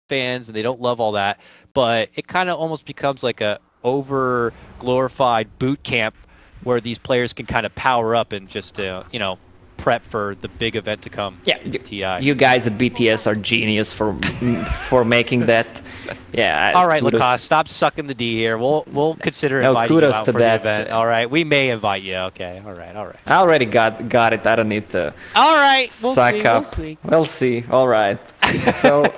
fans and they don't love all that, but it kind of almost becomes like a over glorified boot camp where these players can kind of power up and just you know, prep for the big event to come. Yeah, TI. you guys at BTS are genius for making that. Yeah. All right, Lacoste, stop sucking the D here. We'll consider inviting you out for the event. All right, we may invite you. Okay, all right. I already got it. I don't need to. All right, suck up. We'll see. All right. So.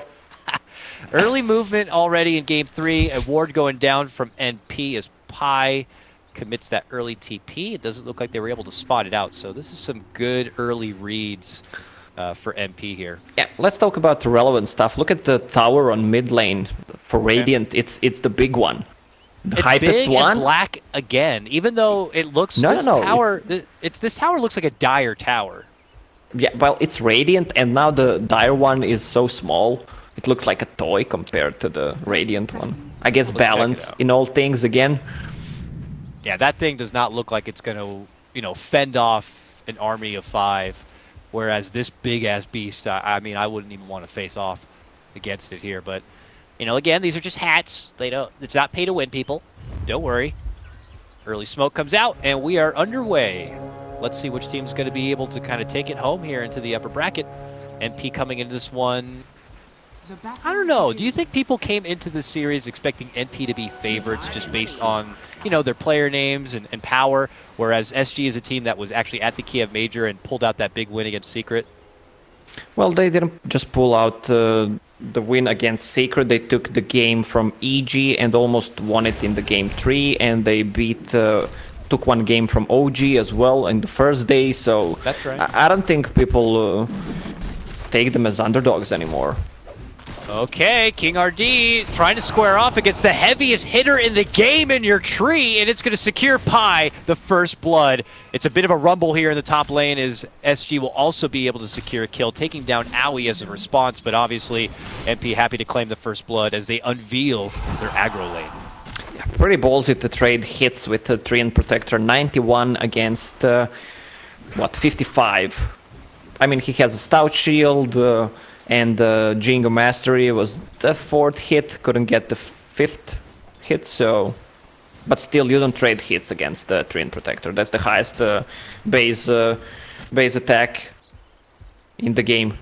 Early movement already in Game 3. A ward going down from NP as Pi commits that early TP. It doesn't look like they were able to spot it out, so this is some good early reads for NP here. Yeah, let's talk about the relevant stuff. Look at the tower on mid lane for Radiant. It's the big one. The hypest big one. And black again, even though it looks tower. This tower looks like a dire tower. Yeah, well, it's Radiant, and now the dire one is so small. It looks like a toy compared to the Radiant one. I guess balance in all things again. Yeah, that thing does not look like it's going to, you know, fend off an army of 5. Whereas this big-ass beast, I mean, I wouldn't even want to face off against it here. But, you know, again, these are just hats. It's not pay to win, people. Don't worry. Early smoke comes out, and we are underway. Let's see which team's going to be able to kind of take it home here into the upper bracket. NP coming into this one. I don't know. Do you think people came into this series expecting NP to be favorites just based on, you know, their player names and power, whereas SG is a team that was actually at the Kiev Major and pulled out that big win against Secret? Well, they didn't just pull out the win against Secret. They took the game from EG and almost won it in the Game 3, and they took one game from OG as well in the first day. So that's right. I don't think people take them as underdogs anymore. Okay, King RD trying to square off against the heaviest hitter in the game in your tree, and it's going to secure Pi the first blood. It's a bit of a rumble here in the top lane as SG will also be able to secure a kill, taking down Owie as a response, but obviously NP happy to claim the first blood as they unveil their aggro lane. Yeah, pretty ballsy to trade hits with the Treant Protector. 91 against, what, 55. I mean, he has a stout shield, and Jingo Mastery was the 4th hit, couldn't get the 5th hit, so... But still, you don't trade hits against the Treant Protector. That's the highest base attack in the game.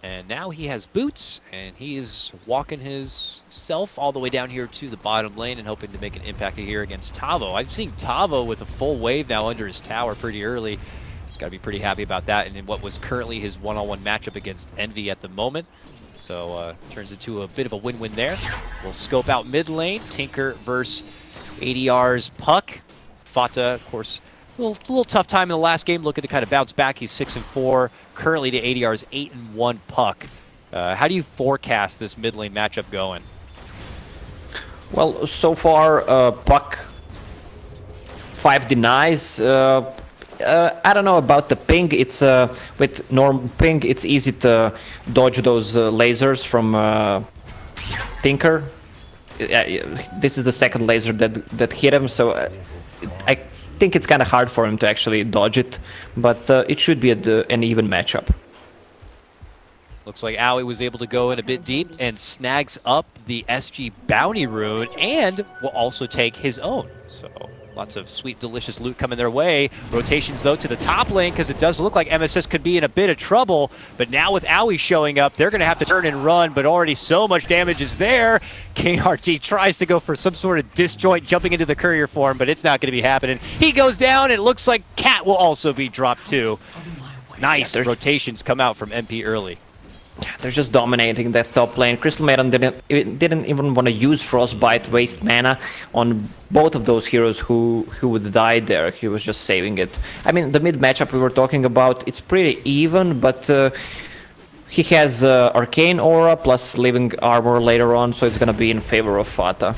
And now he has boots, and he is walking himself all the way down here to the bottom lane and hoping to make an impact here against Tavo. I've seen Tavo with a full wave now under his tower pretty early. Got to be pretty happy about that, and in what was currently his one-on-one matchup against Envy at the moment. So turns into a bit of a win-win there. We'll scope out mid lane. Tinker versus ADR's Puck. Fata, of course, a little tough time in the last game, looking to kind of bounce back. He's 6-4. Currently to ADR's 8-1 Puck. How do you forecast this mid lane matchup going? Well, so far, Puck 5 denies. I don't know about the ping. It's with normal ping, it's easy to dodge those lasers from Tinker. This is the second laser that hit him, so I think it's kind of hard for him to actually dodge it, but it should be an even matchup. Looks like Owie was able to go in a bit deep and snags up the SG bounty rune and will also take his own. So lots of sweet, delicious loot coming their way. Rotations, though, to the top lane because it does look like MSS could be in a bit of trouble. But now with Owie showing up, they're going to have to turn and run, but already so much damage is there. King RT tries to go for some sort of disjoint, jumping into the courier form, but it's not going to be happening. He goes down, and it looks like Cat will also be dropped, too. Nice rotations come out from MP early. They're just dominating that top lane. Crystal Maiden didn't even want to use Frostbite, waste mana on both of those heroes who would die there. He was just saving it. I mean, the mid matchup we were talking about, it's pretty even, but he has Arcane Aura plus Living Armor later on, so it's going to be in favor of Fata.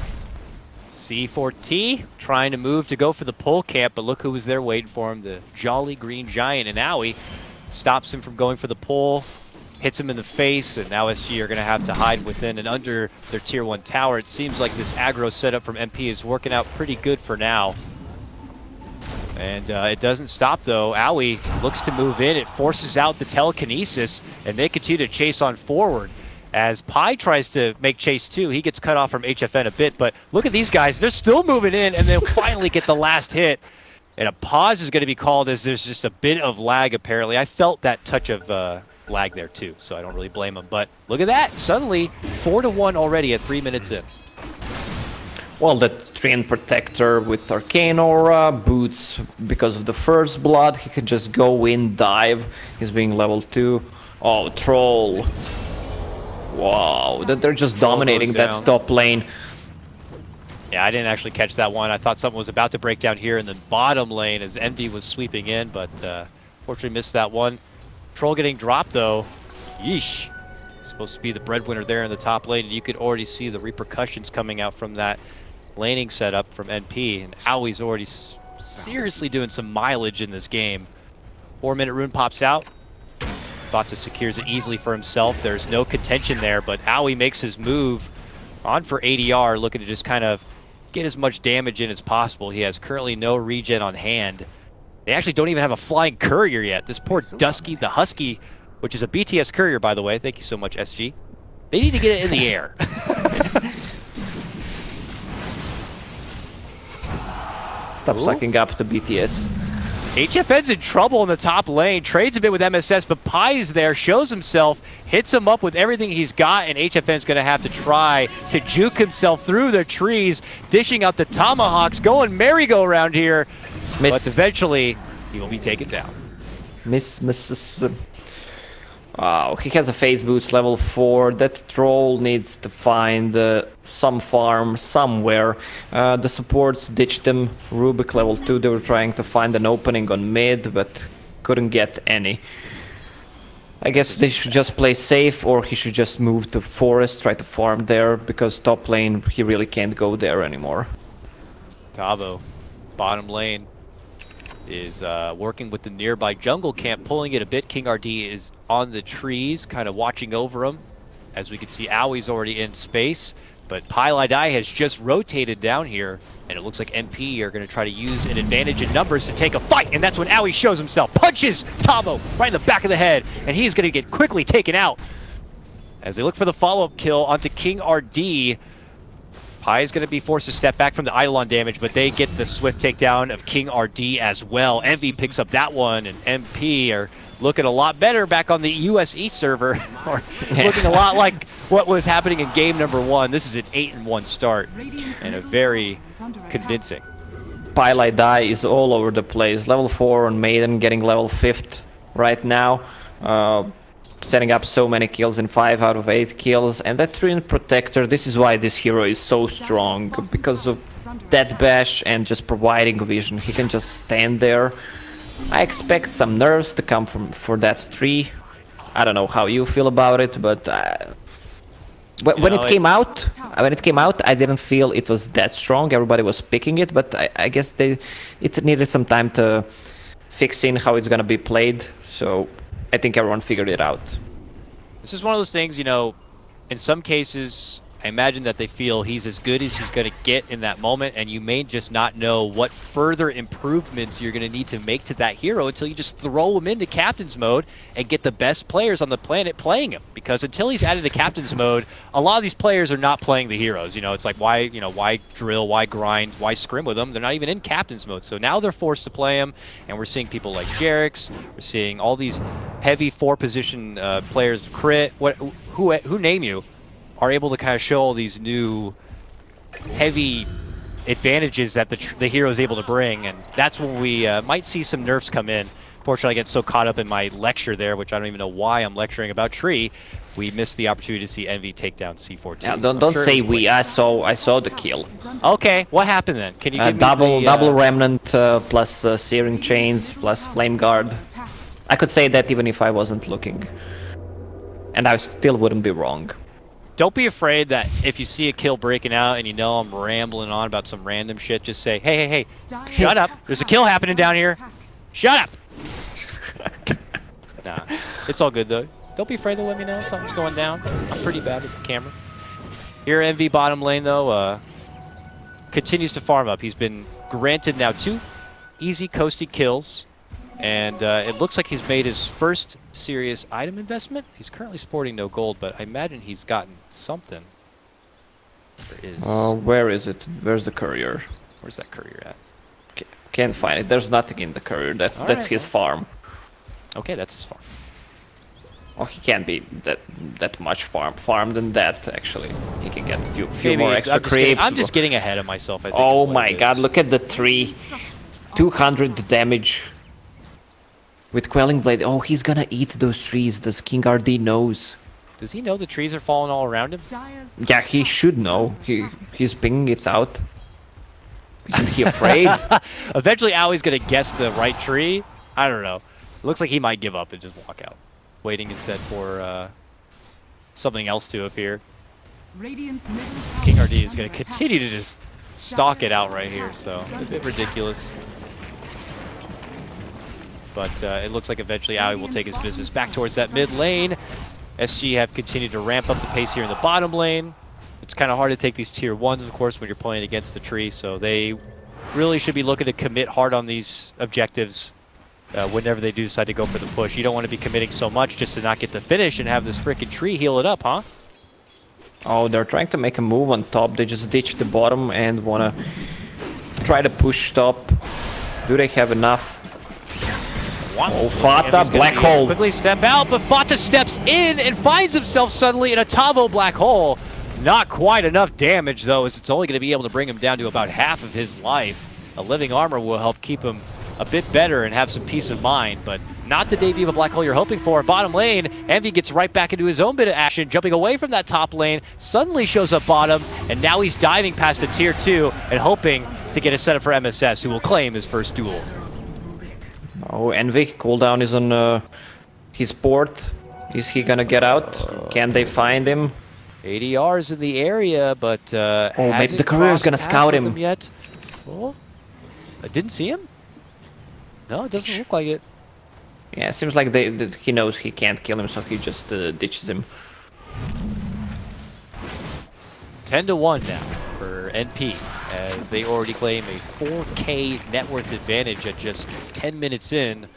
C4T trying to move to go for the pull camp, but look who was there waiting for him. The Jolly Green Giant, and Owie stops him from going for the pull. Hits him in the face, and now SG are going to have to hide within and under their tier 1 tower. It seems like this aggro setup from MP is working out pretty good for now. And it doesn't stop, though. Owie looks to move in. It forces out the telekinesis, and they continue to chase on forward As Pi tries to make chase too, he gets cut off from HFN a bit, but look at these guys. They're still moving in, and they'll finally get the last hit. And a pause is going to be called as there's just a bit of lag, apparently. I felt that touch of lag there too, so I don't really blame him. But look at that. Suddenly, 4-1 already at 3 minutes in. Well, the Treant Protector with Arcane Aura, Boots, because of the first blood, he can just go in, dive. He's being level 2. Oh, Troll. Wow, they're just dominating that top lane. Yeah, I didn't actually catch that one. I thought something was about to break down here in the bottom lane as Envy was sweeping in, but fortunately missed that one. Troll getting dropped though. Yeesh. Supposed to be the breadwinner there in the top lane, and you could already see the repercussions coming out from that laning setup from NP. And Owie's already seriously doing some mileage in this game. 4-minute rune pops out. Vaata secures it easily for himself. There's no contention there, but Owie makes his move on for ADR, looking to just kind of get as much damage in as possible. He has currently no regen on hand. They actually don't even have a flying courier yet. This poor Dusky, the Husky, which is a BTS courier, by the way. Thank you so much, SG. They need to get it in the air. Stop sucking up to BTS. HFN's in trouble in the top lane, trades a bit with MSS, but Pi is there, shows himself, hits him up with everything he's got, and HFN's going to have to try to juke himself through the trees, dishing out the tomahawks, going merry-go-round here, but eventually he will be taken down. Wow, he has a phase boots level 4. That Troll needs to find some farm somewhere. The supports ditched him. Rubik level 2, they were trying to find an opening on mid, but couldn't get any. I guess they should just play safe, or he should just move to forest, try to farm there, because top lane, he really can't go there anymore. Tavo, bottom lane, is working with the nearby jungle camp, pulling it a bit. King RD is on the trees, kind of watching over him. As we can see, Owie's already in space, but Pylai has just rotated down here, and it looks like NP are going to try to use an advantage in numbers to take a fight, and that's when Owie shows himself, punches Tavo right in the back of the head, and he's going to get quickly taken out. As they look for the follow-up kill onto King RD, Pi is going to be forced to step back from the Eidolon damage, but they get the swift takedown of King RD as well. Envy picks up that one, and MP are looking a lot better back on the USE server, or looking a lot like what was happening in game number 1. This is an 8-1 start, and a very convincing. Pylai is all over the place. Level 4 on Maiden, getting level 5th right now. Setting up so many kills in 5 out of 8 kills, and that Treant Protector, this is why this hero is so strong, because of Death Bash and just providing vision. He can just stand there. I expect some nerfs to come for that 3. I don't know how you feel about it, but when it came out, I didn't feel it was that strong. Everybody was picking it, but I guess it needed some time to fix in how it's gonna be played. So I think everyone figured it out. This is one of those things, you know, in some cases, I imagine that they feel he's as good as he's going to get in that moment, and you may just not know what further improvements you're going to need to make to that hero until you just throw him into captain's mode and get the best players on the planet playing him. Because until he's added to captain's mode, a lot of these players are not playing the heroes. You know, it's like, why drill, why grind, why scrim with them? They're not even in captain's mode. So now they're forced to play him, and we're seeing people like Jerix, we're seeing all these heavy 4-position players, Crit, who name you, are able to kind of show all these new heavy advantages that the hero is able to bring, and that's when we might see some nerfs come in. Fortunately, I get so caught up in my lecture there, which I don't even know why I'm lecturing about Tree, we missed the opportunity to see Envy take down C4. Yeah, don't say we. I saw the kill. Okay, what happened then? Can you give me double the, remnant plus searing chains plus flame guard? I could say that even if I wasn't looking, and I still wouldn't be wrong. Don't be afraid that if you see a kill breaking out and you know I'm rambling on about some random shit, just say, hey, shut up. There's a kill happening down here. Shut up. Nah, it's all good though. Don't be afraid to let me know if something's going down. I'm pretty bad with the camera. Here, MV bottom lane though, continues to farm up. He's been granted now 2 easy coasting kills. And it looks like he's made his first serious item investment. He's currently sporting no gold, but I imagine he's gotten something. Where is it? Where's the courier? Where's that courier at? Can't find it. There's nothing in the courier. That's his farm. Okay, that's his farm. Well, he can't be that much farm than that. Actually, he can get a few more extra creeps. I'm just getting ahead of myself. I think oh my god! Look at the tree. 200 damage with Quelling Blade. Oh, he's gonna eat those trees. Does King RD knows? Does he know the trees are falling all around him? Yeah, he should know. He's pinging it out. Isn't he afraid? Eventually, Owie's gonna guess the right tree. I don't know. Looks like he might give up and just walk out. Waiting instead for something else to appear. King RD is going to continue to just stalk it out right here, so a bit ridiculous. But it looks like eventually Owie will take his business back towards that mid lane. SG have continued to ramp up the pace here in the bottom lane. It's kind of hard to take these tier 1s, of course, when you're playing against the tree, so they really should be looking to commit hard on these objectives. Whenever they do decide to go for the push. You don't want to be committing so much just to not get the finish and have this freaking tree heal it up, huh? Oh, they're trying to make a move on top. They just ditched the bottom and want to try to push top. Do they have enough? Oh, Fata, black hole. Quickly step out, but Fata steps in and finds himself suddenly in a Tavo black hole. Not quite enough damage, though, as it's only going to be able to bring him down to about half of his life. A living armor will help keep him a bit better and have some peace of mind, but not the debut of a black hole you're hoping for. Bottom lane, Envy gets right back into his own bit of action, jumping away from that top lane, suddenly shows up bottom, and now he's diving past a tier 2 and hoping to get a setup for MSS, who will claim his first duel. Oh, Envy, cooldown is on his port. Is he gonna get out? Can they find him? ADR's in the area, but maybe the courier's gonna scout him yet. Oh, I didn't see him. No, it doesn't look like it. Yeah, it seems like he knows he can't kill him, so he just ditches him. 10-1 now for NP, as they already claim a 4K net worth advantage at just 10 minutes in.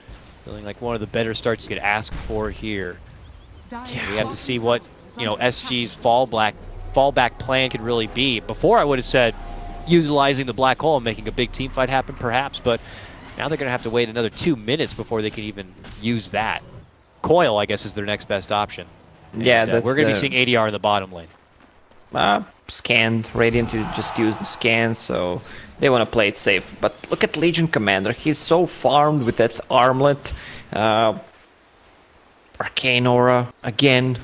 Feeling like one of the better starts you could ask for here. Yeah. We have to see what SG's fallback plan can really be. Before I would have said utilizing the black hole and making a big team fight happen, perhaps, but now they're going to have to wait another 2 minutes before they can even use that. Coil, I guess, is their next best option. Yeah, and, we're going to be seeing ADR in the bottom lane. Scanned. Radiant to just use the scan, so they want to play it safe. But look at Legion Commander. He's so farmed with that armlet. Arcane Aura, again.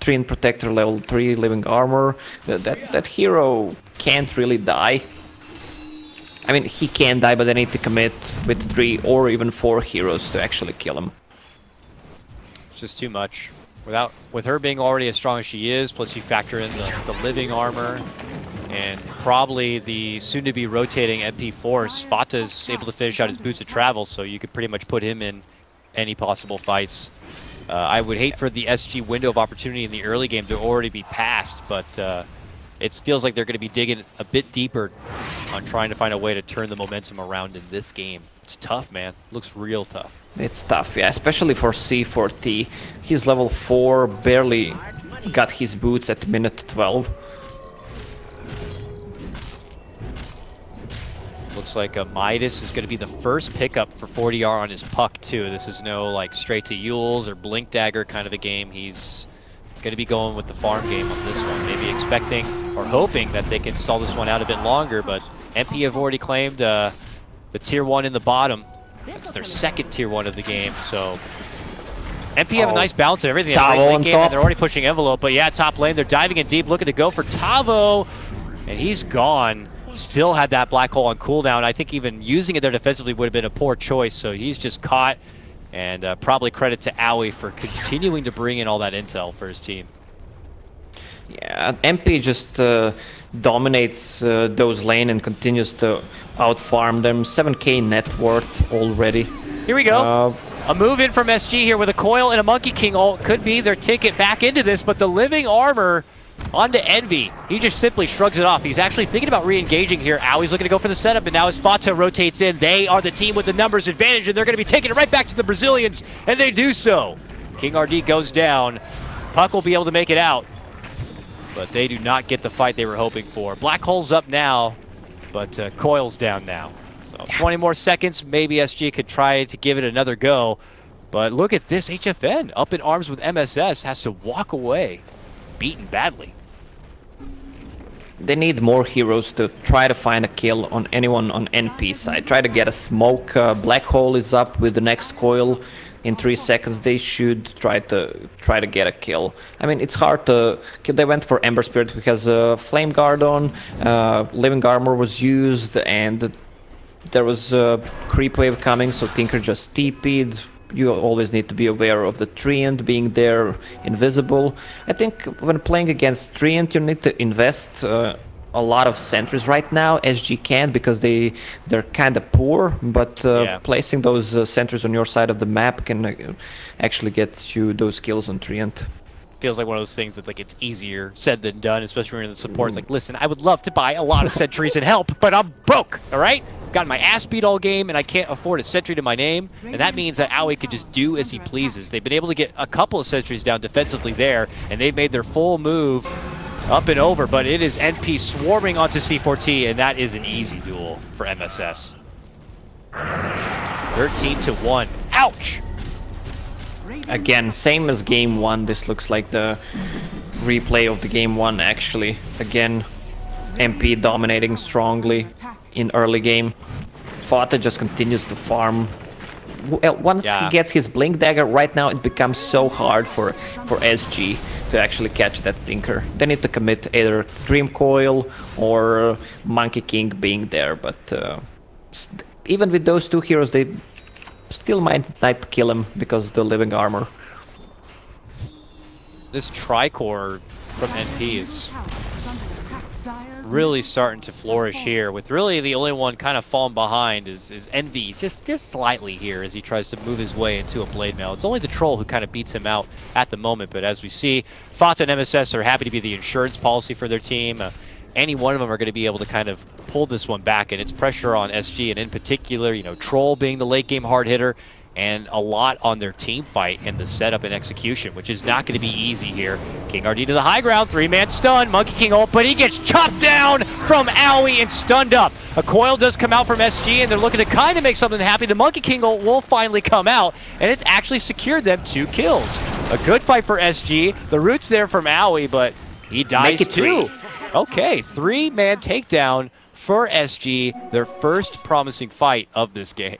Treant Protector level 3 living armor. That hero can't really die. I mean, he can die, but they need to commit with 3 or even 4 heroes to actually kill him. It's just too much. With her being already as strong as she is, plus you factor in the living armor, and probably the soon-to-be rotating MP Force, Fata's able to finish out his Boots of Travel, so you could pretty much put him in any possible fights. I would hate for the SG window of opportunity in the early game to already be passed, but it feels like they're going to be digging a bit deeper on trying to find a way to turn the momentum around in this game. It's tough, man. Looks real tough. It's tough, yeah, especially for C4T. He's level 4, barely got his boots at minute 12. Looks like Midas is going to be the first pickup for 40R on his puck, too. This is no like straight to Yules or Blink Dagger kind of a game. He's going to be going with the farm game on this one. Maybe expecting or hoping that they can stall this one out a bit longer, but MP have already claimed the tier 1 in the bottom. It's their second tier 1 of the game, so MP have a nice balance of everything. They're already pushing envelope, but yeah, top lane, they're diving in deep, looking to go for Tavo, and he's gone. Still had that black hole on cooldown. I think even using it there defensively would have been a poor choice, so he's just caught, and probably credit to Owie for continuing to bring in all that intel for his team. Yeah, MP just dominates those lane and continues to outfarm them. 7k net worth already. Here we go. A move in from SG here with a coil and a Monkey King ult could be their ticket back into this, but the living armor On to Envy. He just simply shrugs it off. He's actually thinking about re-engaging here. Aui's looking to go for the setup, and now as Fata rotates in, they are the team with the numbers advantage, and they're going to be taking it right back to the Brazilians, and they do so. King RD goes down. Puck will be able to make it out, but they do not get the fight they were hoping for. Black Hole's up now, but Coil's down now. So 20 more seconds, maybe SG could try to give it another go. But look at this, HFN up in arms with MSS has to walk away, beaten badly. They need more heroes to try to find a kill on anyone on NP side. Try to get a smoke. Black Hole is up with the next coil. In 3 seconds, they should try to get a kill. I mean, it's hard to kill. They went for Ember Spirit because Flame Guard on, Living Armor was used, and there was a creep wave coming, so Tinker just TP'd. You always need to be aware of the Treant being there, invisible. I think when playing against Treant, you need to invest a lot of sentries right now. SG can't because they're kind of poor, but placing those sentries on your side of the map can actually get you those kills on Treant. Feels like one of those things that's like it's easier said than done, especially when you're in the support. It's like, listen, I would love to buy a lot of sentries and help, but I'm broke, all right? Gotten my ass beat all game, and I can't afford a sentry to my name, and that means that Aoi could just do as he pleases. They've been able to get a couple of sentries down defensively there, and they've made their full move up and over, but it is NP swarming onto C4T, and that is an easy duel for MSS. 13-1. Ouch! Again, same as game 1. This looks like the replay of the game 1, actually. Again, MP dominating strongly in early game. Fata just continues to farm. Once he gets his Blink Dagger, right now it becomes so hard for SG to actually catch that Tinker. They need to commit either Dream Coil or Monkey King being there, but even with those two heroes, they still might not kill him because of the Living Armor. This Tricore from NP is really starting to flourish here, with really the only one kind of falling behind is Envy, just slightly here as he tries to move his way into a Blade Mail. It's only the Troll who kind of beats him out at the moment, but as we see, Fata and MSS are happy to be the insurance policy for their team. Any one of them are going to be able to kind of pull this one back, and it's pressure on SG, and in particular, you know, Troll being the late game hard hitter, and a lot on their team fight and the setup and execution, which is not going to be easy here. King RD to the high ground, 3-man stun, Monkey King ult, but he gets chopped down from Aoi and stunned up. A coil does come out from SG, and they're looking to kind of make something happy. The Monkey King ult will finally come out, and it's actually secured them 2 kills. A good fight for SG. The root's there from Aoi, but he dies too. Okay, 3-man takedown for SG, their first promising fight of this game.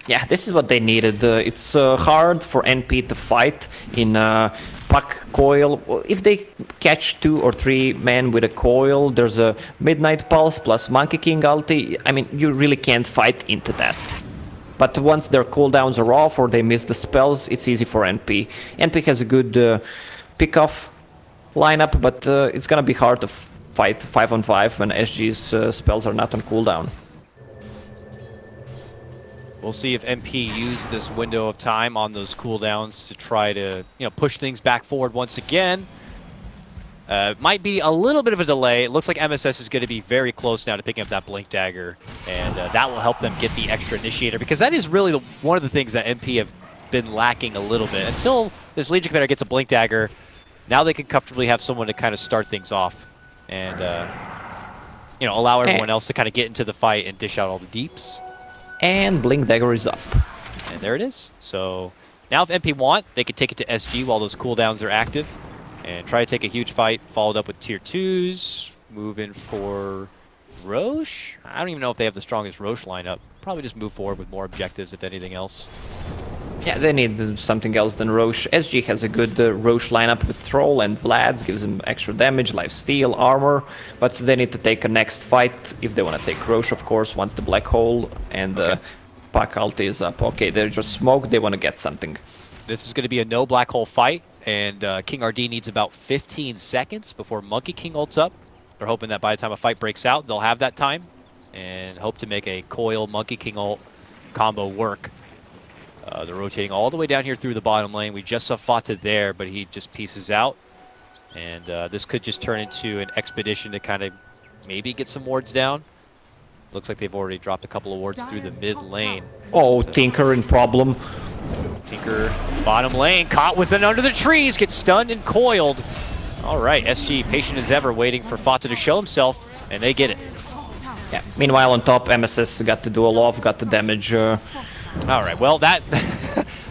Yeah, this is what they needed. It's hard for NP to fight in Puck Coil. If they catch 2 or 3 men with a coil, there's a Midnight Pulse plus Monkey King ulti. I mean, you really can't fight into that. But once their cooldowns are off or they miss the spells, it's easy for NP. NP has a good pick-off lineup, but it's gonna be hard to fight 5-on-5 when SG's spells are not on cooldown. We'll see if MP use this window of time on those cooldowns to try to, you know, push things back forward once again. Might be a little bit of a delay. It looks like MSS is going to be very close now to picking up that Blink Dagger, and that will help them get the extra initiator, because that is really one of the things that MP have been lacking a little bit. Until this Legion Commander gets a Blink Dagger, now they can comfortably have someone to kind of start things off and, you know, allow everyone else to kind of get into the fight and dish out all the deeps. And Blink Dagger is up. And there it is. So now if MP want, they could take it to SG while those cooldowns are active and try to take a huge fight, followed up with tier 2s, move in for Roche. I don't even know if they have the strongest Roche lineup. Probably just move forward with more objectives, if anything else. Yeah, they need something else than Roche. SG has a good Roche lineup with Troll and Vlad's, gives them extra damage, lifesteal, armor, but they need to take a next fight if they want to take Roche, of course, once the Black Hole and Puck ulti is up. Okay, they're just smoked, they want to get something. This is going to be a no Black Hole fight, and King RD needs about 15 seconds before Monkey King ults up. They're hoping that by the time a fight breaks out, they'll have that time, and hope to make a Coil Monkey King ult combo work. They're rotating all the way down here through the bottom lane. We just saw Fata there, but he just pieces out. And this could just turn into an expedition to kind of maybe get some wards down. Looks like they've already dropped a couple of wards through the mid lane. Oh, So Tinker in problem. Tinker, bottom lane, caught with an under the trees, gets stunned and coiled. All right, SG, patient as ever, waiting for Fata to show himself, and they get it. Yeah. Meanwhile, on top, MSS got the duel off, got the damage. All right, well, that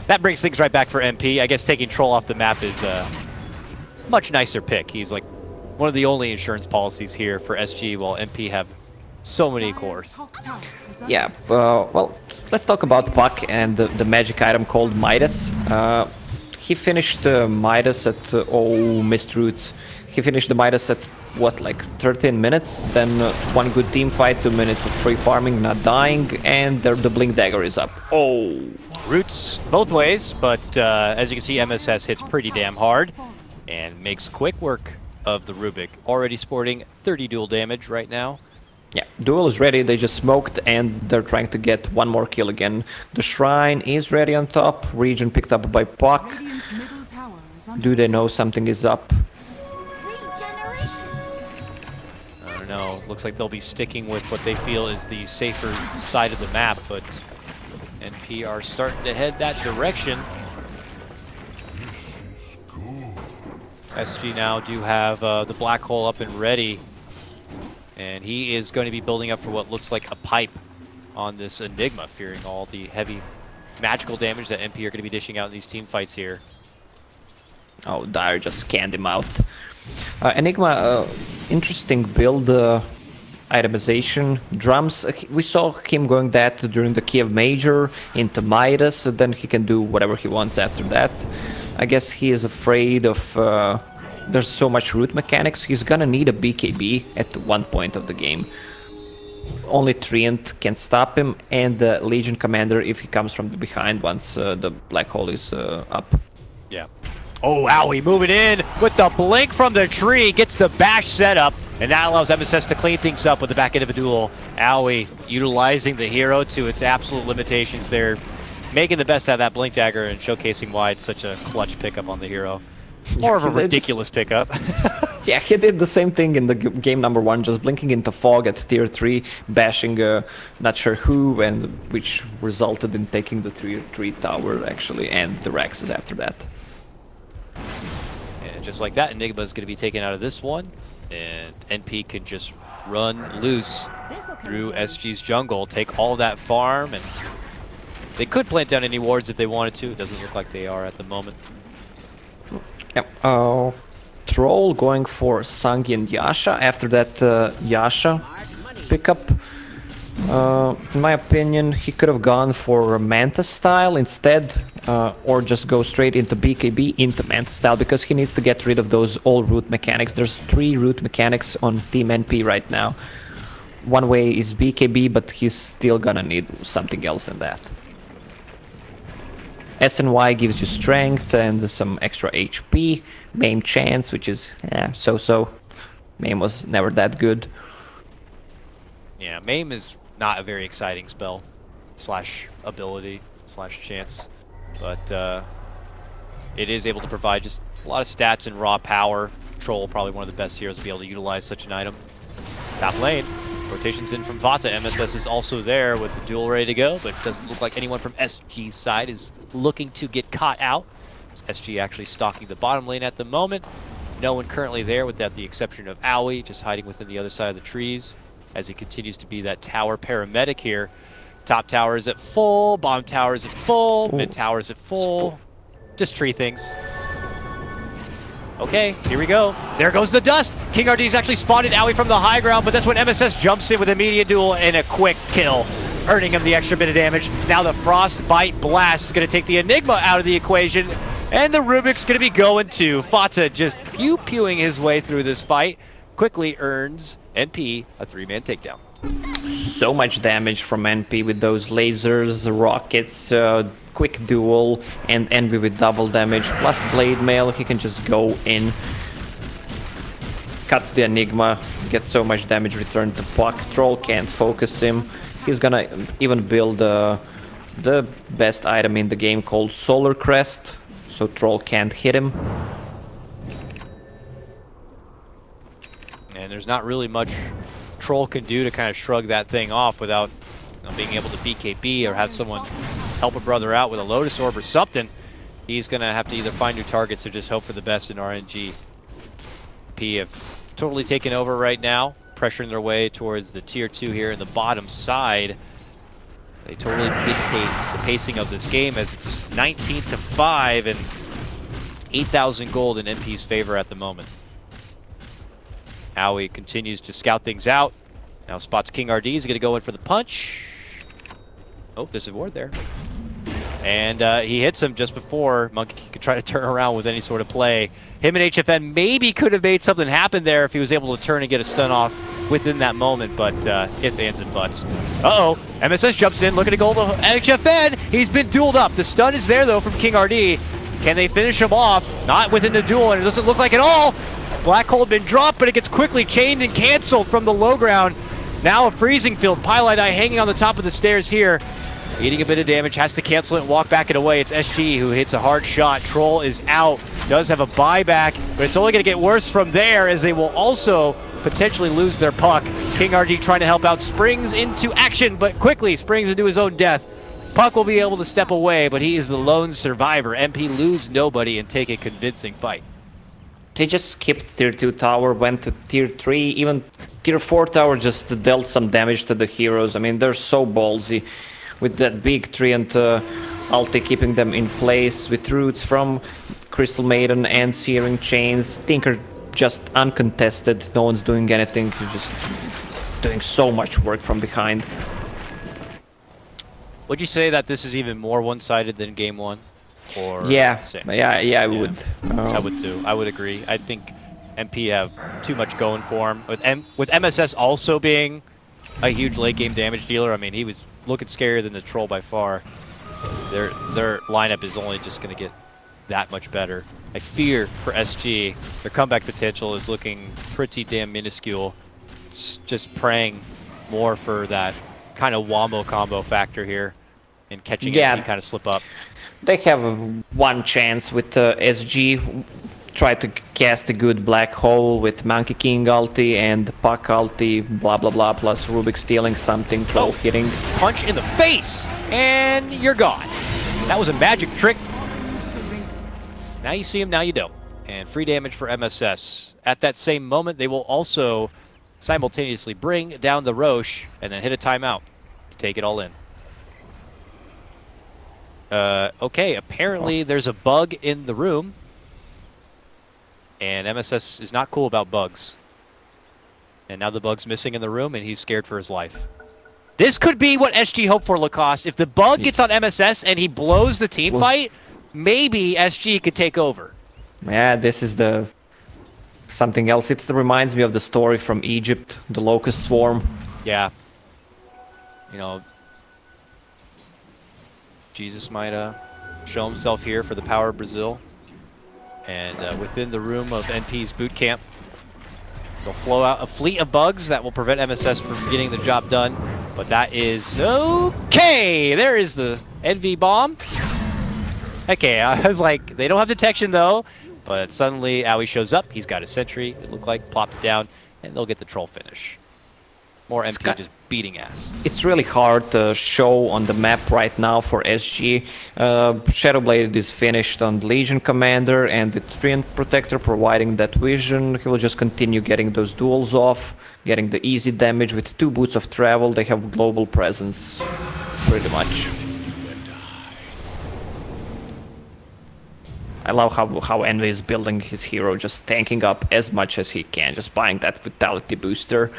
that brings things right back for MP. I guess taking Troll off the map is a much nicer pick. He's like one of the only insurance policies here for SG, while MP have so many cores. Yeah, well, let's talk about Puck and the magic item called Midas. He finished Midas at, oh, missed roots. He finished the Midas at, what, like 13 minutes? Then one good team fight, 2 minutes of free farming, not dying, and the Blink Dagger is up. Oh! Roots both ways, but as you can see, MSS hits pretty damn hard and makes quick work of the Rubik. Already sporting 30 dual damage right now. Yeah, duel is ready, they just smoked and they're trying to get one more kill again. The Shrine is ready on top, region picked up by Puck. Do they know something is up? I don't know, looks like they'll be sticking with what they feel is the safer side of the map, but NP are starting to head that direction. SG now do have the black hole up and ready. And he is going to be building up for what looks like a pipe on this Enigma, fearing all the heavy magical damage that MP are going to be dishing out in these team fights here. Oh, Dire just scanned him out. Enigma, interesting build itemization. Drums, we saw him going that during the Kiev Major into Midas, so then he can do whatever he wants after that. I guess he is afraid of... there's so much root mechanics, he's gonna need a BKB at one point of the game. Only Treant can stop him, and the Legion Commander if he comes from the behind once the black hole is up. Yeah. Oh, Owie moving in with the blink from the tree, gets the bash set up, and that allows MSS to clean things up with the back end of a duel. Owie utilizing the hero to its absolute limitations there, making the best out of that blink dagger and showcasing why it's such a clutch pickup on the hero. More of a ridiculous pickup. Yeah, he did the same thing in the game number 1, just blinking into fog at tier 3, bashing not sure who, and which resulted in taking the tier 3 tower actually, and the Rexes after that. And just like that, Enigma is going to be taken out of this one, and NP can just run loose through SG's jungle, take all that farm, and they could plant down any wards if they wanted to. It doesn't look like they are at the moment. Yep. Troll going for Sangi and Yasha after that Yasha pickup. In my opinion, he could have gone for Manta style instead, or just go straight into BKB into Manta style, because he needs to get rid of those old root mechanics. There's 3 root mechanics on Team NP right now. One way is BKB, but he's still gonna need something else than that. SNY gives you strength and some extra HP. Maim chance, which is so-so. Maim was never that good. Yeah, Maim is not a very exciting spell, slash ability, slash chance. But it is able to provide just a lot of stats and raw power. Troll, probably one of the best heroes to be able to utilize such an item. Top lane, rotations in from Vata. MSS is also there with the duel ready to go, but it doesn't look like anyone from SG's side is looking to get caught out. SG actually stalking the bottom lane at the moment. No one currently there, without the exception of Owie, just hiding within the other side of the trees as he continues to be that tower paramedic here. Top tower is at full, bottom tower is at full, mid tower is at full. Just tree things. Okay, here we go. There goes the dust. King RD's actually spotted Owie from the high ground, but that's when MSS jumps in with immediate duel and a quick kill, earning him the extra bit of damage. Now the Frostbite Blast is going to take the Enigma out of the equation, and the Rubik's going to be going too. Fata just pew-pewing his way through this fight, quickly earns NP a 3-man takedown. So much damage from NP with those lasers, rockets, quick duel, and Envy with double damage, plus Blade Mail. He can just go in, cuts the Enigma, gets so much damage returned to Puck. Troll can't focus him. He's gonna even build the best item in the game called Solar Crest, so Troll can't hit him. And there's not really much Troll can do to kind of shrug that thing off without being able to BKB or have someone help a brother out with a Lotus Orb or something. He's going to have to either find new targets or just hope for the best in RNG. P have totally taken over right now, pressuring their way towards the tier 2 here in the bottom side. They totally dictate the pacing of this game as it's 19-5 and 8,000 gold in MP's favor at the moment. Howie continues to scout things out. Now spots King RD. He's going to go in for the punch. Oh, there's a ward there. And he hits him just before Monkey could try to turn around with any sort of play. Him and HFN maybe could have made something happen there if he was able to turn and get a stun off within that moment, but ifs, ands, and buts. Uh-oh, MSS jumps in, looking to gold HFN. He's been dueled up. The stun is there, though, from King RD. Can they finish him off? Not within the duel, and it doesn't look like at all. Black hole been dropped, but it gets quickly chained and canceled from the low ground. Now a freezing field. Pylite Eye hanging on the top of the stairs here. Eating a bit of damage, has to cancel it and walk back it away. It's SG who hits a hard shot. Troll is out, does have a buyback, but it's only going to get worse from there as they will also potentially lose their puck. King RG trying to help out, springs into action, but quickly springs into his own death. Puck will be able to step away, but he is the lone survivor. MP lose nobody and take a convincing fight. They just skipped tier 2 tower, went to tier 3, even tier 4 tower just dealt some damage to the heroes. I mean, they're so ballsy with that big tree and ulti keeping them in place with roots from Crystal Maiden and Searing Chains. Tinker just uncontested, no one's doing anything, he's just doing so much work from behind. Would you say that this is even more one-sided than game 1? Or yeah, I would. I would too. I would agree. I think MP have too much going for him. With MSS also being a huge late game damage dealer, I mean, he was looking scarier than the Troll by far. Their lineup is only just going to get that much better. I fear for SG, their comeback potential is looking pretty damn minuscule. It's just praying more for that kind of wombo combo factor here and catching SG kind of slip up. They have one chance with SG. Try to cast a good black hole with Monkey King ulti and Puck ulti, blah blah blah, plus Rubik stealing something, Troll hitting. Punch in the face, and you're gone. That was a magic trick. Now you see him, now you don't. And free damage for MSS. At that same moment, they will also simultaneously bring down the Roche and then hit a timeout to take it all in. Okay, apparently there's a bug in the room. And MSS is not cool about bugs. And now the bug's missing in the room and he's scared for his life. This could be what SG hoped for, Lacoste. If the bug gets on MSS and he blows the team fight, maybe SG could take over. Yeah, this is the something else. It reminds me of the story from Egypt, the locust swarm. Yeah. You know, Jesus might show himself here for the power of Brazil. And within the room of NP's boot camp, they'll flow out a fleet of bugs that will prevent MSS from getting the job done. But that is okay. There is the NV bomb. Okay, I was like, they don't have detection though. But suddenly, Owie shows up. He's got a sentry, it looked like, plopped it down, and they'll get the Troll finish. More MP just beating ass. It's really hard to show on the map right now for SG. Shadowblade is finished on Legion Commander and the Treant Protector providing that vision. He will just continue getting those duels off, getting the easy damage with 2 boots of travel. They have global presence, pretty much. I love how Envy is building his hero, just tanking up as much as he can, just buying that vitality booster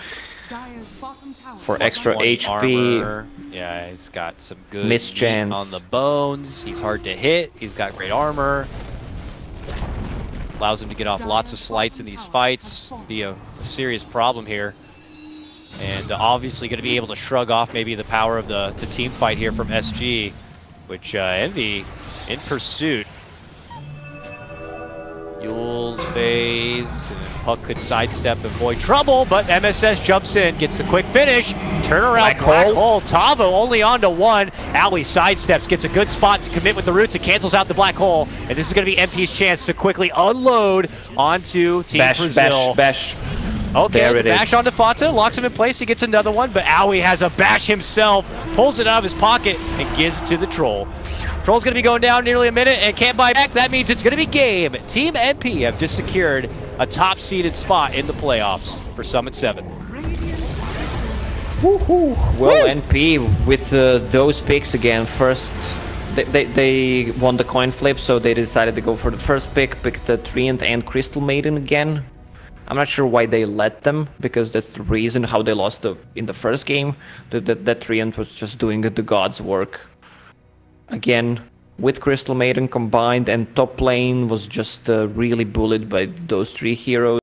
for extra HP. Armor. Yeah, he's got some good mischance on the bones. He's hard to hit. He's got great armor. Allows him to get off lots of slights in these fights. Be a serious problem here. And obviously going to be able to shrug off maybe the power of the team fight here from SG, which Envy in pursuit. Yule's phase, and Puck could sidestep and avoid trouble, but MSS jumps in, gets the quick finish, turn around, black hole. Tavo only on to 1. Owie sidesteps, gets a good spot to commit with the roots and cancels out the black hole. And this is going to be MP's chance to quickly unload onto Team Brazil. Bash. Okay, there the it bash is. onto Fata, locks him in place, he gets another one, but Owie has a bash himself, pulls it out of his pocket, and gives it to the Troll. Troll's going to be going down nearly a minute and can't buy back. That means it's going to be game. Team NP have just secured a top-seeded spot in the playoffs for Summit 7. Woohoo! Well, NP with those picks again. First, they won the coin flip, so they decided to go for the first pick, picked the Treant and Crystal Maiden again. I'm not sure why they let them, because that's the reason how they lost in the first game. That Treant was just doing the god's work. Again, with Crystal Maiden combined, and top lane was just really bullied by those three heroes.